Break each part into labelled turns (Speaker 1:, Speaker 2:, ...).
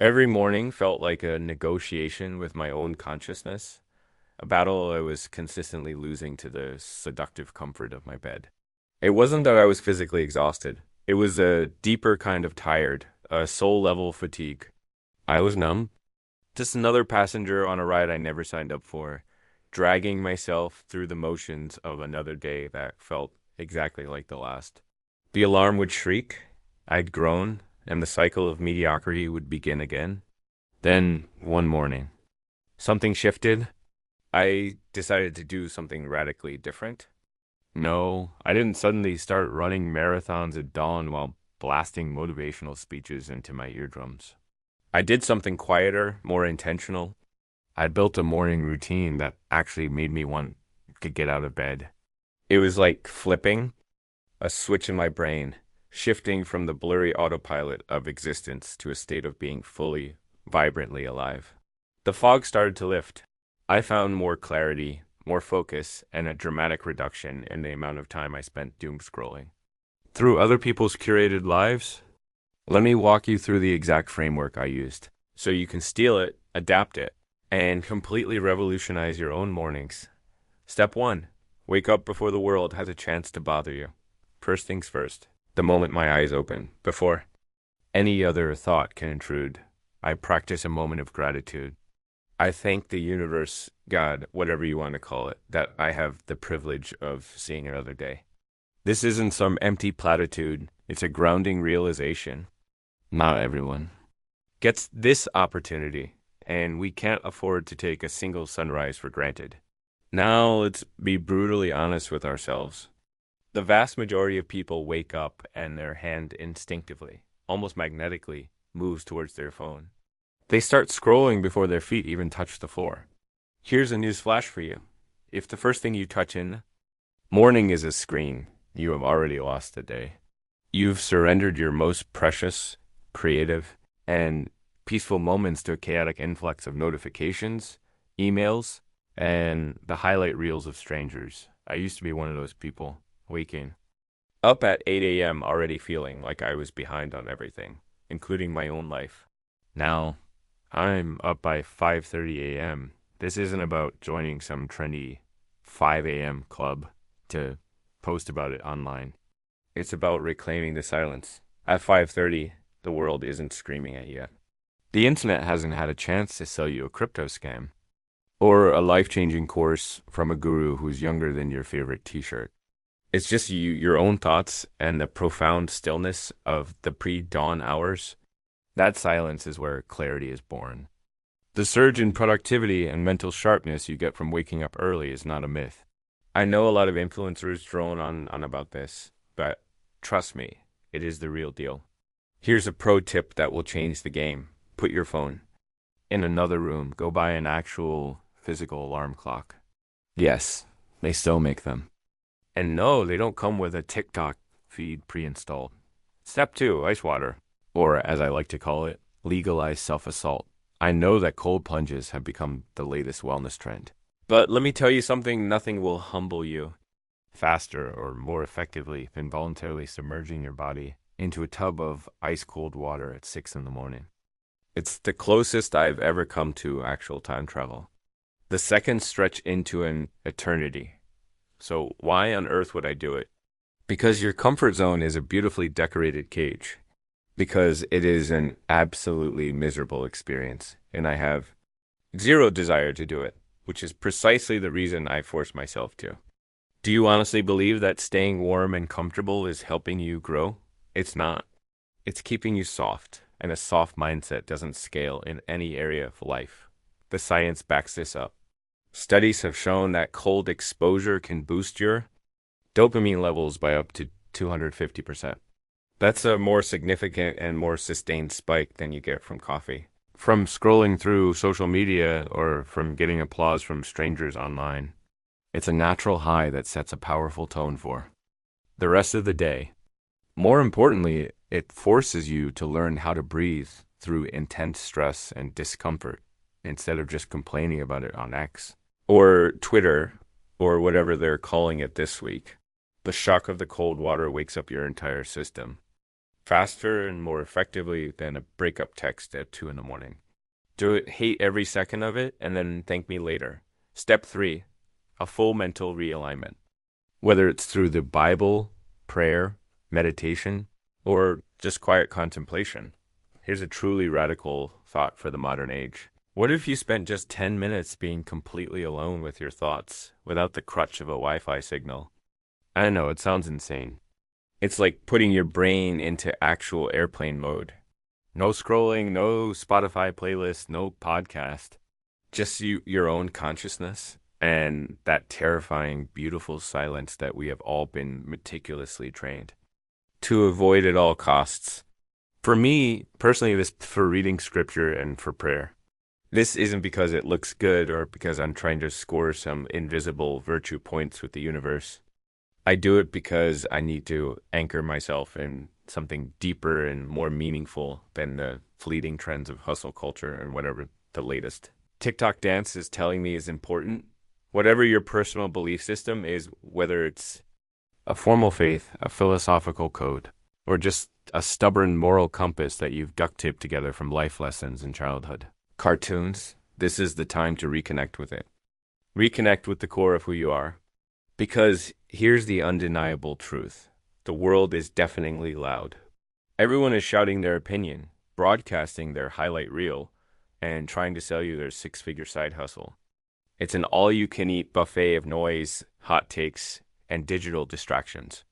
Speaker 1: Every morning felt like a negotiation with my own consciousness, a battle I was consistently losing to the seductive comfort of my bed. It wasn't that I was physically exhausted. It was a deeper kind of tired, a soul level fatigue. I was numb, just another passenger on a ride I never signed up for, dragging myself through the motions of another day that felt exactly like the last. The alarm would shriek, I'd groan, and the cycle of mediocrity would begin again. Then, one morning, something shifted. I decided to do something radically different. No, I didn't suddenly start running marathons at dawn while blasting motivational speeches into my eardrums. I did something quieter, more intentional. I built a morning routine that actually made me want to get out of bed. It was like flipping a switch in my brain, shifting from the blurry autopilot of existence to a state of being fully, vibrantly alive. The fog started to lift. I found more clarity, more focus, and a dramatic reduction in the amount of time I spent doom scrolling. Through other people's curated lives, let me walk you through the exact framework I used so you can steal it, adapt it, and completely revolutionize your own mornings. Step 1. Wake up before the world has a chance to bother you. First things first, the moment my eyes open, before any other thought can intrude, I practice a moment of gratitude. I thank the universe, God, whatever you want to call it, that I have the privilege of seeing another day. This isn't some empty platitude, it's a grounding realization. Not everyone gets this opportunity, and we can't afford to take a single sunrise for granted. Now let's be brutally honest with ourselves. The vast majority of people wake up and their hand instinctively, almost magnetically, moves towards their phone. They start scrolling before their feet even touch the floor. Here's a news flash for you. If the first thing you touch in morning is a screen, you have already lost the day. You've surrendered your most precious, creative, and peaceful moments to a chaotic influx of notifications, emails, and the highlight reels of strangers. I used to be one of those people, waking up at 8 a.m. already feeling like I was behind on everything, including my own life. Now, I'm up by 5:30 a.m. This isn't about joining some trendy 5 a.m. club to post about it online. It's about reclaiming the silence. At 5:30, the world isn't screaming at you yet. The internet hasn't had a chance to sell you a crypto scam or a life-changing course from a guru who's younger than your favorite t-shirt. It's just you, your own thoughts, and the profound stillness of the pre-dawn hours. That silence is where clarity is born. The surge in productivity and mental sharpness you get from waking up early is not a myth. I know a lot of influencers drone on about this, but trust me, it is the real deal. Here's a pro tip that will change the game. Put your phone in another room. Go buy an actual physical alarm clock. Yes, they still make them. And no, they don't come with a TikTok feed pre-installed. Step 2, ice water. Or, as I like to call it, legalize self-assault. I know that cold plunges have become the latest wellness trend. But let me tell you something, nothing will humble you faster or more effectively than voluntarily submerging your body into a tub of ice-cold water at 6 in the morning. It's the closest I've ever come to actual time travel. The seconds stretch into an eternity. So why on earth would I do it? Because your comfort zone is a beautifully decorated cage. Because it is an absolutely miserable experience, and I have zero desire to do it, which is precisely the reason I force myself to. Do you honestly believe that staying warm and comfortable is helping you grow? It's not. It's keeping you soft, and a soft mindset doesn't scale in any area of life. The science backs this up. Studies have shown that cold exposure can boost your dopamine levels by up to 250%. That's a more significant and more sustained spike than you get from coffee. From scrolling through social media or from getting applause from strangers online. It's a natural high that sets a powerful tone for the rest of the day. More importantly, it forces you to learn how to breathe through intense stress and discomfort instead of just complaining about it on X or Twitter or whatever they're calling it this week. The shock of the cold water wakes up your entire system. faster and more effectively than a breakup text at 2 in the morning. Do it, hate every second of it, and then thank me later. Step 3, a full mental realignment. Whether it's through the Bible, prayer, meditation, or just quiet contemplation. Here's a truly radical thought for the modern age. What if you spent just 10 minutes being completely alone with your thoughts without the crutch of a Wi Fi signal? I know, it sounds insane. It's like putting your brain into actual airplane mode. No scrolling, no Spotify playlist, no podcast. Just your own consciousness and that terrifying, beautiful silence that we have all been meticulously trained to avoid at all costs. For me, personally, this for reading scripture and for prayer. This isn't because it looks good or because I'm trying to score some invisible virtue points with the universe. I do it because I need to anchor myself in something deeper and more meaningful than the fleeting trends of hustle culture and whatever the latest TikTok dance is telling me is important. Whatever your personal belief system is, whether it's a formal faith, a philosophical code, or just a stubborn moral compass that you've duct taped together from life lessons in childhood. Cartoons, this is the time to reconnect with it. Reconnect with the core of who you are. Because here's the undeniable truth. The world is deafeningly loud. Everyone is shouting their opinion, broadcasting their highlight reel, and trying to sell you their six-figure side hustle. It's an all-you-can-eat buffet of noise, hot takes, and digital distractions.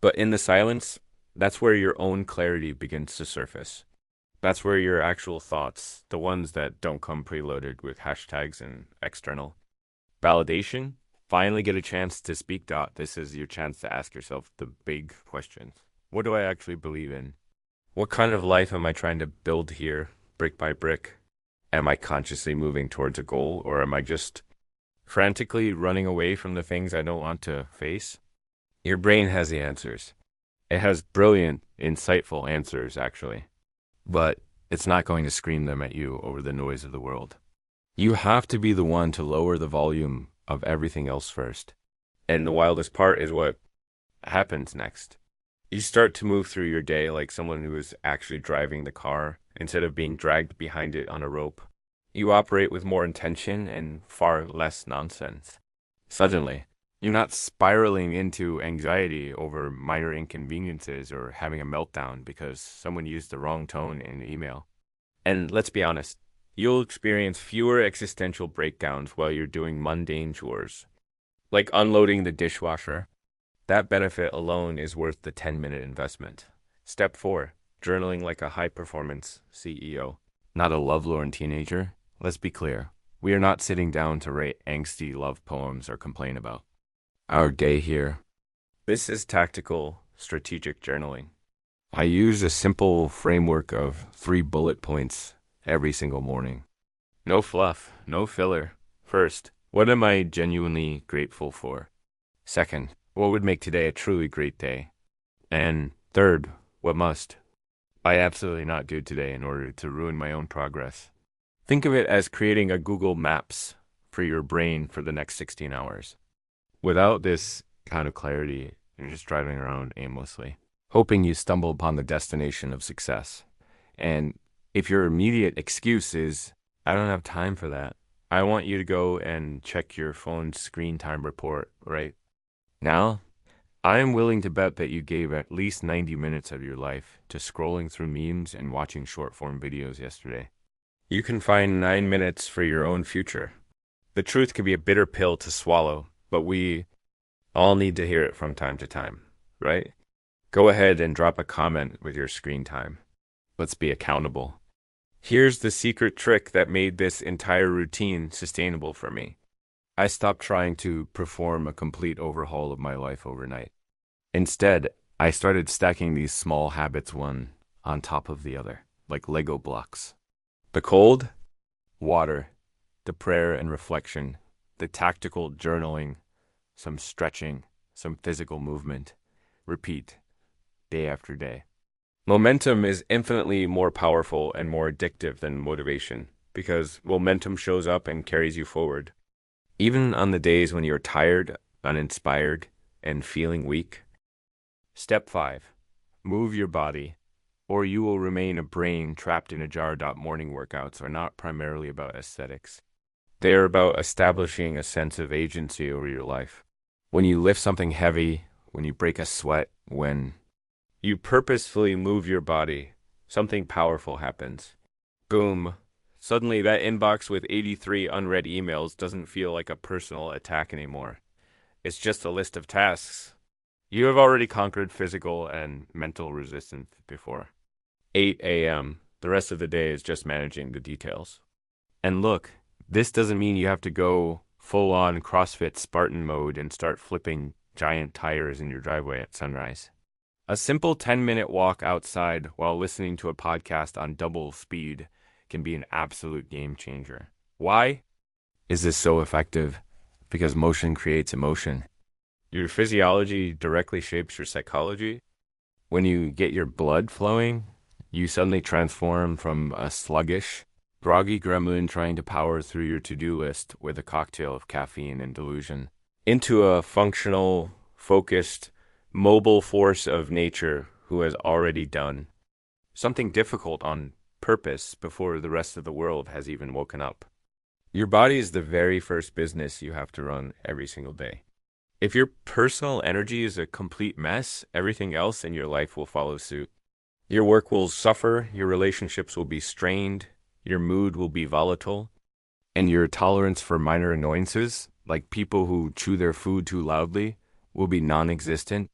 Speaker 1: But in the silence, that's where your own clarity begins to surface. That's where your actual thoughts, the ones that don't come preloaded with hashtags and external validation, finally get a chance to speak. This is your chance to ask yourself the big questions. What do I actually believe in? What kind of life am I trying to build here, brick by brick? Am I consciously moving towards a goal, or am I just frantically running away from the things I don't want to face? Your brain has the answers. It has brilliant, insightful answers, actually. But it's not going to scream them at you over the noise of the world. You have to be the one to lower the volume of everything else first. And the wildest part is what happens next. You start to move through your day like someone who is actually driving the car instead of being dragged behind it on a rope. You operate with more intention and far less nonsense. Suddenly, you're not spiraling into anxiety over minor inconveniences or having a meltdown because someone used the wrong tone in an email. And let's be honest, you'll experience fewer existential breakdowns while you're doing mundane chores, like unloading the dishwasher. That benefit alone is worth the 10-minute investment. Step 4, journaling like a high-performance CEO, not a lovelorn teenager. Let's be clear, we are not sitting down to write angsty love poems or complain about our day here. This is tactical, strategic journaling. I use a simple framework of 3 bullet points every single morning. No fluff, no filler. First, what am I genuinely grateful for? Second, what would make today a truly great day? And third, what must I absolutely not do today in order to ruin my own progress? Think of it as creating a Google Maps for your brain for the next 16 hours. Without this kind of clarity, you're just driving around aimlessly, hoping you stumble upon the destination of success. And if your immediate excuse is, I don't have time for that, I want you to go and check your phone's screen time report right now. I am willing to bet that you gave at least 90 minutes of your life to scrolling through memes and watching short-form videos yesterday. You can find 9 minutes for your own future. The truth can be a bitter pill to swallow, but we all need to hear it from time to time, right? Go ahead and drop a comment with your screen time. Let's be accountable. Here's the secret trick that made this entire routine sustainable for me. I stopped trying to perform a complete overhaul of my life overnight. Instead, I started stacking these small habits one on top of the other, like Lego blocks. The cold, water, the prayer and reflection, the tactical journaling, some stretching, some physical movement. Repeat, day after day. Momentum is infinitely more powerful and more addictive than motivation because momentum shows up and carries you forward. Even on the days when you're tired, uninspired, and feeling weak. Step 5, move your body, or you will remain a brain trapped in a jar. Morning workouts are not primarily about aesthetics. They are about establishing a sense of agency over your life. When you lift something heavy, when you break a sweat, when you purposefully move your body, something powerful happens. Boom. Suddenly, that inbox with 83 unread emails doesn't feel like a personal attack anymore. It's just a list of tasks. You have already conquered physical and mental resistance before. 8 a.m. The rest of the day is just managing the details. And look, this doesn't mean you have to go full on CrossFit Spartan mode and start flipping giant tires in your driveway at sunrise. A simple 10-minute walk outside while listening to a podcast on double speed can be an absolute game changer. Why is this so effective? Because motion creates emotion. Your physiology directly shapes your psychology. When you get your blood flowing, you suddenly transform from a sluggish, groggy gremlin trying to power through your to-do list with a cocktail of caffeine and delusion into a functional, focused, mobile force of nature who has already done something difficult on purpose before the rest of the world has even woken up. Your body is the very first business you have to run every single day. If your personal energy is a complete mess, everything else in your life will follow suit. Your work will suffer, your relationships will be strained, your mood will be volatile, and your tolerance for minor annoyances, like people who chew their food too loudly, will be non-existent.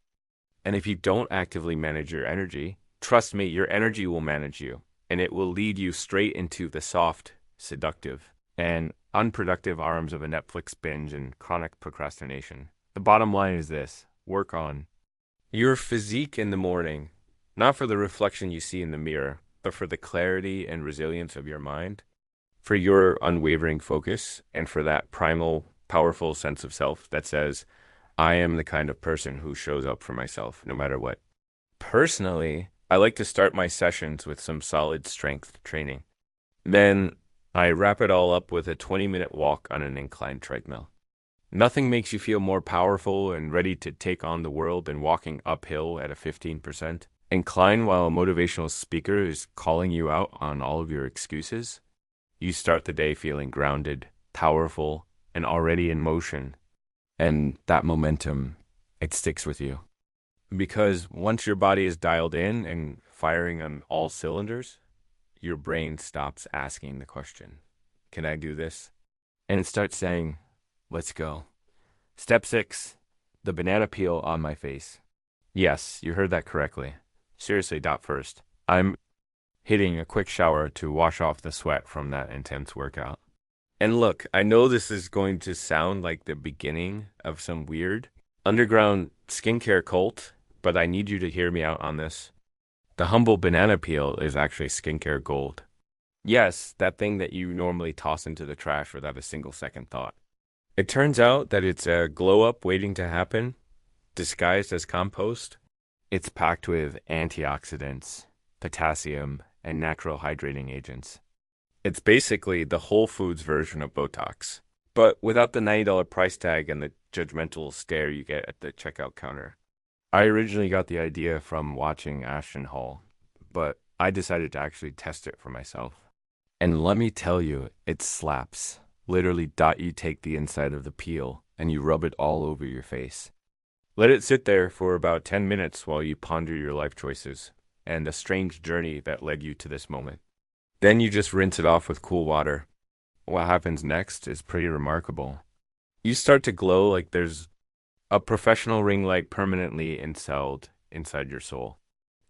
Speaker 1: And if you don't actively manage your energy, trust me, your energy will manage you, and it will lead you straight into the soft, seductive, and unproductive arms of a Netflix binge and chronic procrastination. The bottom line is this: work on your physique in the morning, not for the reflection you see in the mirror, but for the clarity and resilience of your mind, for your unwavering focus, and for that primal, powerful sense of self that says, I am the kind of person who shows up for myself no matter what. Personally, I like to start my sessions with some solid strength training. Then I wrap it all up with a 20-minute walk on an inclined treadmill. Nothing makes you feel more powerful and ready to take on the world than walking uphill at a 15% incline while a motivational speaker is calling you out on all of your excuses. You start the day feeling grounded, powerful, and already in motion. And that momentum, it sticks with you. Because once your body is dialed in and firing on all cylinders, your brain stops asking the question, can I do this? And it starts saying, let's go. Step 6, the banana peel on my face. Yes, you heard that correctly. Seriously, first, I'm hitting a quick shower to wash off the sweat from that intense workout. And look, I know this is going to sound like the beginning of some weird underground skincare cult, but I need you to hear me out on this. The humble banana peel is actually skincare gold. Yes, that thing that you normally toss into the trash without a single second thought. It turns out that it's a glow up waiting to happen, disguised as compost. It's packed with antioxidants, potassium, and natural hydrating agents. It's basically the Whole Foods version of Botox, but without the $90 price tag and the judgmental stare you get at the checkout counter. I originally got the idea from watching Ashton Hall, but I decided to actually test it for myself. And let me tell you, it slaps. Literally, you take the inside of the peel and you rub it all over your face. Let it sit there for about 10 minutes while you ponder your life choices and the strange journey that led you to this moment. Then you just rinse it off with cool water. What happens next is pretty remarkable. You start to glow like there's a professional ring light permanently installed inside your soul.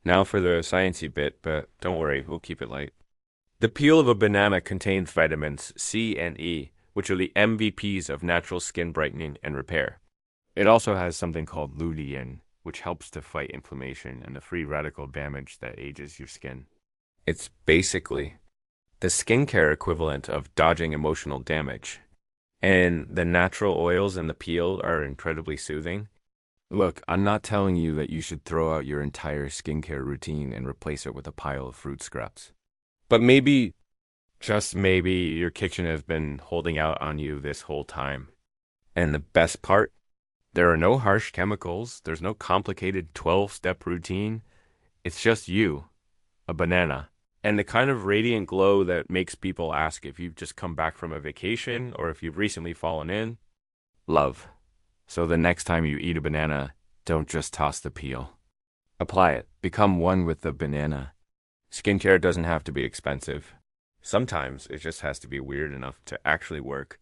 Speaker 1: Now for the sciencey bit, but don't worry, we'll keep it light. The peel of a banana contains vitamins C and E, which are the MVPs of natural skin brightening and repair. It also has something called lutein, which helps to fight inflammation and the free radical damage that ages your skin. It's basically the skincare equivalent of dodging emotional damage. And the natural oils in the peel are incredibly soothing. Look, I'm not telling you that you should throw out your entire skincare routine and replace it with a pile of fruit scraps. But maybe, just maybe, your kitchen has been holding out on you this whole time. And the best part? There are no harsh chemicals. There's no complicated 12-step routine. It's just you. a banana, and the kind of radiant glow that makes people ask if you've just come back from a vacation or if you've recently fallen in. Love. So the next time you eat a banana, don't just toss the peel. Apply it. Become one with the banana. Skincare doesn't have to be expensive. Sometimes it just has to be weird enough to actually work.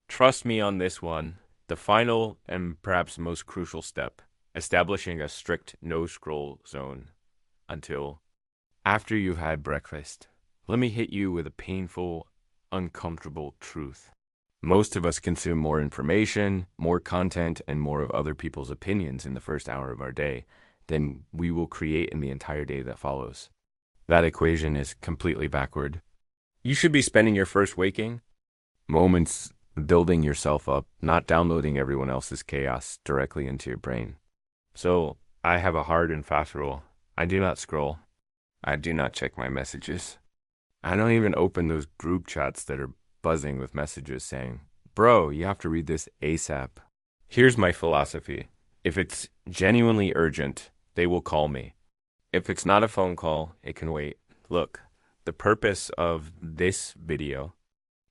Speaker 1: Trust me on this one. The final and perhaps most crucial step, establishing a strict no-scroll zone until after you've had breakfast. Let me hit you with a painful, uncomfortable truth. Most of us consume more information, more content, and more of other people's opinions in the first hour of our day than we will create in the entire day that follows. That equation is completely backward. You should be spending your first waking moments building yourself up, not downloading everyone else's chaos directly into your brain. So, I have a hard and fast rule. I do not scroll. I do not check my messages. I don't even open those group chats that are buzzing with messages saying, "Bro, you have to read this ASAP." Here's my philosophy. If it's genuinely urgent, they will call me. If it's not a phone call, it can wait. Look, the purpose of this video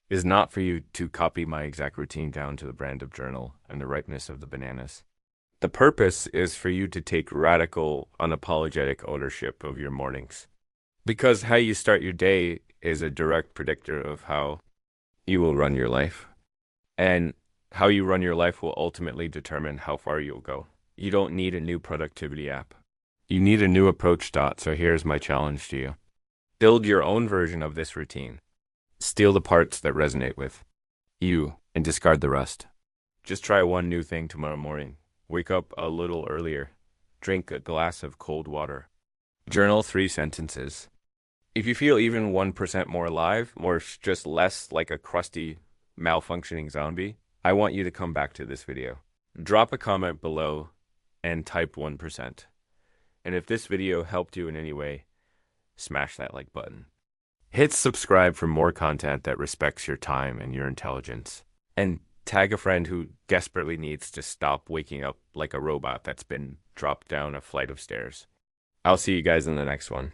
Speaker 1: is not for you to copy my exact routine down to the brand of journal and the ripeness of the bananas. The purpose is for you to take radical, unapologetic ownership of your mornings. Because how you start your day is a direct predictor of how you will run your life. And how you run your life will ultimately determine how far you'll go. You don't need a new productivity app. You need a new approach, Dot. So here's my challenge to you. Build your own version of this routine. Steal the parts that resonate with you and discard the rest. Just try one new thing tomorrow morning. Wake up a little earlier. Drink a glass of cold water. Journal 3 sentences. If you feel even 1% more alive, or just less like a crusty, malfunctioning zombie, I want you to come back to this video. Drop a comment below and type 1%. And if this video helped you in any way, smash that like button. Hit subscribe for more content that respects your time and your intelligence. And tag a friend who desperately needs to stop waking up like a robot that's been dropped down a flight of stairs. I'll see you guys in the next one.